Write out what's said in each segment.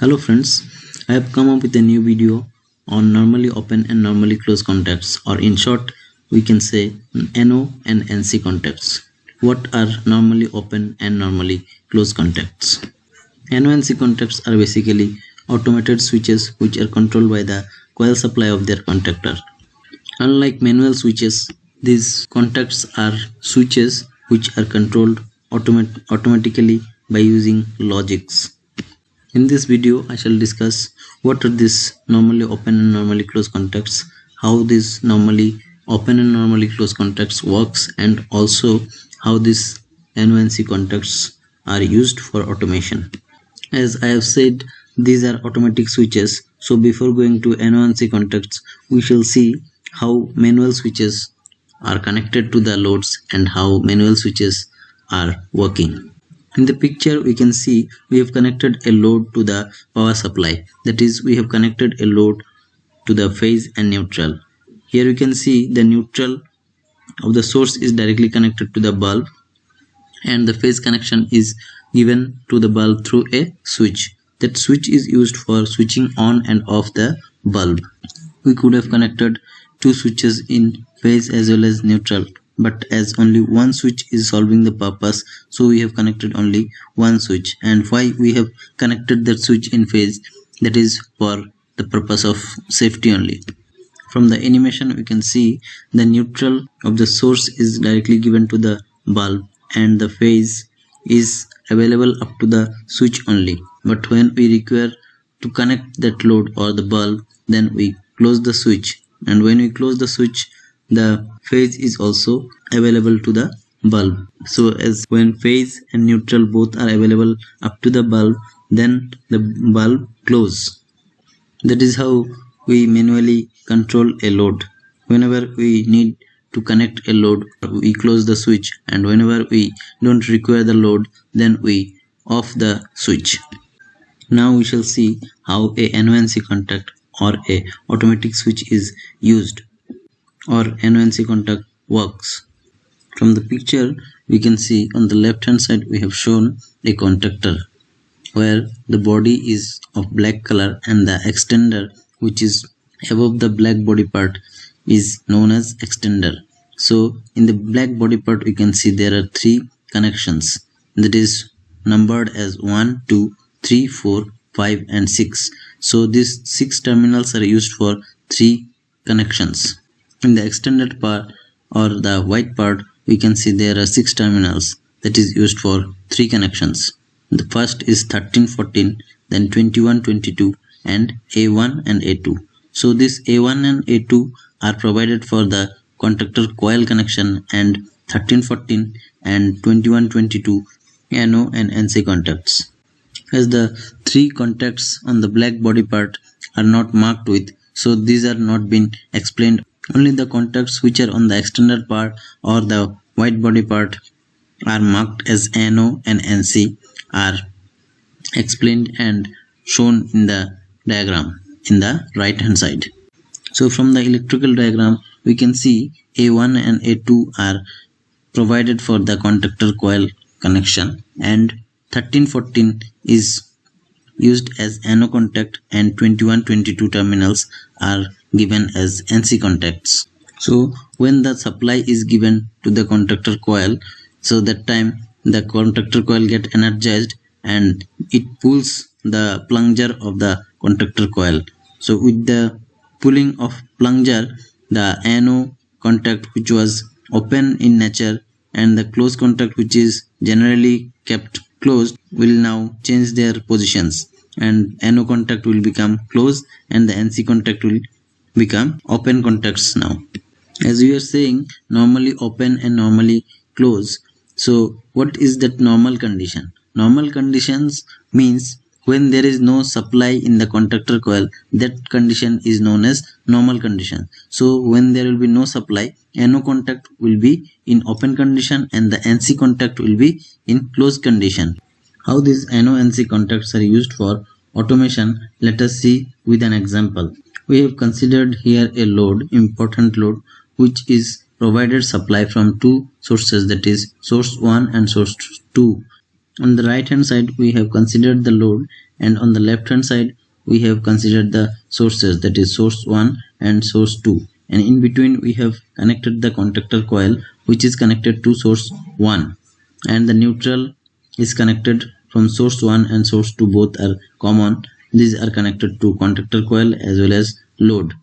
Hello friends, I have come up with a new video on normally open and normally closed contacts, or in short we can say NO and NC contacts. What are normally open and normally closed contacts? NO and NC contacts are basically automated switches which are controlled by the coil supply of their contactor. Unlike manual switches, these contacts are switches which are controlled automatically by using logics. In this video, I shall discuss what are these normally open and normally closed contacts, how these normally open and normally closed contacts works, and also how these NONC contacts are used for automation. As I have said, these are automatic switches. So before going to NONC contacts, we shall see how manual switches are connected to the loads and how manual switches are working. In the picture we can see we have connected a load to the power supply, that is we have connected a load to the phase and neutral. Here you can see the neutral of the source is directly connected to the bulb and the phase connection is given to the bulb through a switch. That switch is used for switching on and off the bulb. We could have connected two switches in phase as well as neutral, but as only one switch is solving the purpose, so we have connected only one switch. And why we have connected that switch in phase? That is for the purpose of safety only. From the animation we can see the neutral of the source is directly given to the bulb and the phase is available up to the switch only. But when we require to connect that load or the bulb, then we close the switch, and when we close the switch the phase is also available to the bulb. So as when phase and neutral both are available up to the bulb, then the bulb close. That is how we manually control a load. Whenever we need to connect a load, we close the switch, and whenever we don't require the load, then we off the switch. Now we shall see how a NONC contact or a automatic switch is used, or NONC contact works. From the picture we can see on the left hand side we have shown a contactor where the body is of black color and the extender which is above the black body part is known as extender. So in the black body part we can see there are three connections, that is numbered as 1, 2, 3, 4, 5 and 6. So these 6 terminals are used for 3 connections. In the extended part or the white part we can see there are 6 terminals that is used for 3 connections. The first is 13, 14, then 21, 22 and A1 and A2. So this A1 and A2 are provided for the contactor coil connection, and 13, 14 and 21, 22 NO and NC contacts. As the 3 contacts on the black body part are not marked with, so these are not been explained. Only the contacts which are on the extended part or the white body part are marked as NO and NC are explained and shown in the diagram in the right hand side. So from the electrical diagram we can see A1 and A2 are provided for the contactor coil connection, and 13, 14 is used as NO contact, and 21, 22 terminals are given as NC contacts. So when the supply is given to the contactor coil, so that time the contactor coil get energized and it pulls the plunger of the contactor coil. So with the pulling of plunger, the NO contact which was open in nature and the closed contact which is generally kept closed will now change their positions, and NO contact will become closed and the NC contact will become open contacts now. As we are saying normally open and normally close, so what is that normal condition? Normal conditions means when there is no supply in the contactor coil, that condition is known as normal condition. So when there will be no supply, NO contact will be in open condition and the NC contact will be in closed condition. How these NO-NC contacts are used for automation, let us see with an example. We have considered here a load, important load, which is provided supply from 2 sources, that is source 1 and source 2. On the right hand side we have considered the load, and on the left hand side we have considered the sources, that is source 1 and source 2, and in between we have connected the contactor coil which is connected to source 1, and the neutral is connected from source 1 and source 2, both are common. These are connected to contactor coil as well as load.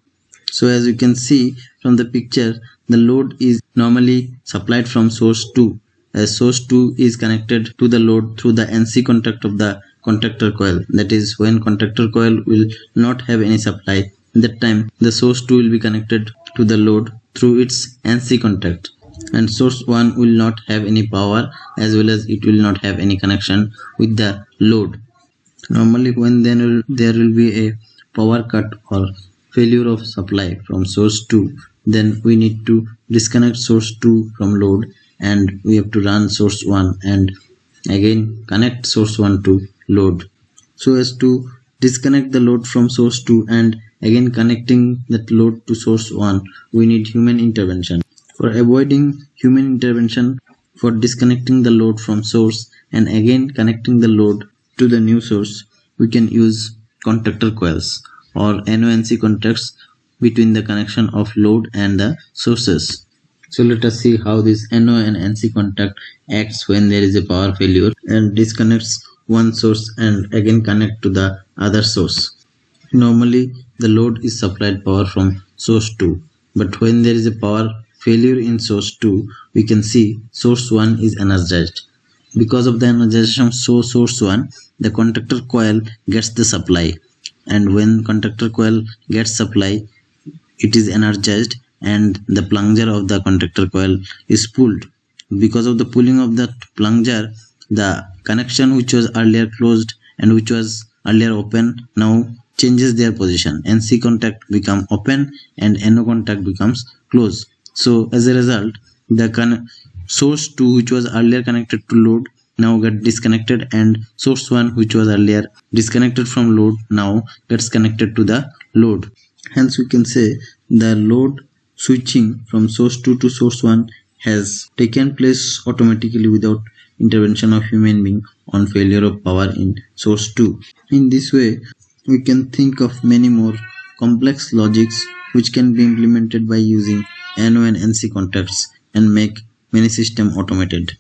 So as you can see from the picture, the load is normally supplied from source 2, as source 2 is connected to the load through the NC contact of the contactor coil. That is, when contactor coil will not have any supply, that time the source 2 will be connected to the load through its NC contact, and source 1 will not have any power as well as it will not have any connection with the load. Normally when there will be a power cut or failure of supply from source 2, then we need to disconnect source 2 from load, and we have to run source 1 and again connect source 1 to load. So as to disconnect the load from source 2 and again connecting that load to source 1, we need human intervention. For avoiding human intervention, for disconnecting the load from source and again connecting the load to the new source, we can use contactor coils or NONC contacts between the connection of load and the sources. So let us see how this NO and NC contact acts when there is a power failure and disconnects one source and again connect to the other source. Normally the load is supplied power from source 2, but when there is a power failure in source 2, we can see source 1 is energized. Because of the energization of source 1, the contactor coil gets the supply, and when contactor coil gets supply, it is energized and the plunger of the contactor coil is pulled. Because of the pulling of that plunger, the connection which was earlier closed and which was earlier open now changes their position. NC contact become open and NO contact becomes closed. So as a result, the source 2 which was earlier connected to load now get disconnected, and source 1 which was earlier disconnected from load now gets connected to the load. Hence we can say the load switching from source 2 to source 1 has taken place automatically without intervention of human being on failure of power in source 2. In this way, we can think of many more complex logics which can be implemented by using NO and NC contacts and make many systems automated.